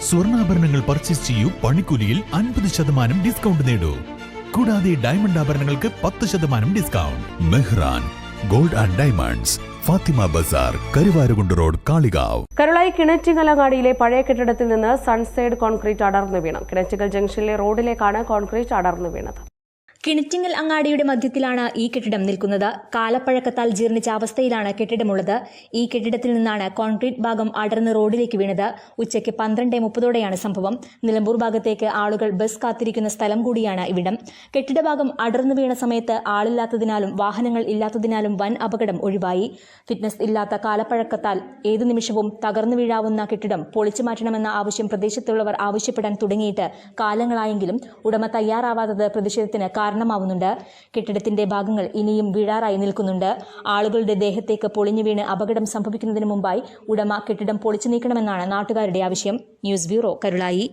സ്വർണ്ണാഭരണങ്ങൾ പർച്ചേസ് ചെയ്യൂ, പണിക്കൂലിയിൽ 50% ഡിസ്കൗണ്ട് നേടൂ. കൂടാതെ ഡയമണ്ട് ആഭരണങ്ങൾക്ക് 10% discount. Mehran gold and diamonds, Fathima Bazar, Karuvarakundu road, Kalikavu. Karulai കിണറ്റിങ്ങലങ്ങാടിയിലെ പഴയ കെട്ടിടത്തിൽ നിന്ന് സൺസൈഡ് കോൺക്രീറ്റ് അടർന്നു വീണു. കിണറ്റിങ്ങൽ ജംഗ്ഷനിലെ റോഡിലേക്കാണ് കോൺക്രീറ്റ് അടർന്നു വീണത്. കിണറ്റിങ്ങൽ അങ്ങാടിയുടെ മധ്യത്തിലാണ് ഈ കെട്ടിടം നിൽക്കുന്നത്. കാലപ്പഴക്കത്താൽ ജീർണിച്ച അവസ്ഥയിലാണ് കെട്ടിടമുള്ളത്. ഈ കെട്ടിടത്തിൽ നിന്നാണ് കോൺക്രീറ്റ് ഭാഗം അടർന്ന് റോഡിലേക്ക് വീണത്. ഉച്ചയ്ക്ക് 12:30 സംഭവം. നിലമ്പൂർ ഭാഗത്തേക്ക് ആളുകൾ ബസ് കാത്തിരിക്കുന്ന സ്ഥലം കൂടിയാണ് ഇവിടം. കെട്ടിടഭാഗം അടർന്നു വീണ സമയത്ത് ആളില്ലാത്തതിനാലും വാഹനങ്ങൾ ഇല്ലാത്തതിനാലും വൻ അപകടം ഒഴിവായി. ഫിറ്റ്നസ് ഇല്ലാത്ത കാലപ്പഴക്കത്താൽ ഏതു നിമിഷവും തകർന്നു വീഴാവുന്ന കെട്ടിടം പൊളിച്ചു മാറ്റണമെന്ന ആവശ്യം പ്രദേശത്തുള്ളവർ ആവശ്യപ്പെടാൻ തുടങ്ങിയിട്ട് കാലങ്ങളായെങ്കിലും ഉടമ തയ്യാറാവാത്തത് പ്രതിഷേധത്തിന് കാരണമാവുന്നുണ്ട്. കെട്ടിടത്തിന്റെ ഭാഗങ്ങൾ ഇനിയും വീഴാറായി നിൽക്കുന്നുണ്ട്. ആളുകളുടെ ദേഹത്തേക്ക് പൊളിഞ്ഞു വീണ് അപകടം സംഭവിക്കുന്നതിന് മുമ്പായി ഉടമ കെട്ടിടം പൊളിച്ചു നീക്കണമെന്നാണ് നാട്ടുകാരുടെ ആവശ്യം. News bureau, Karulai.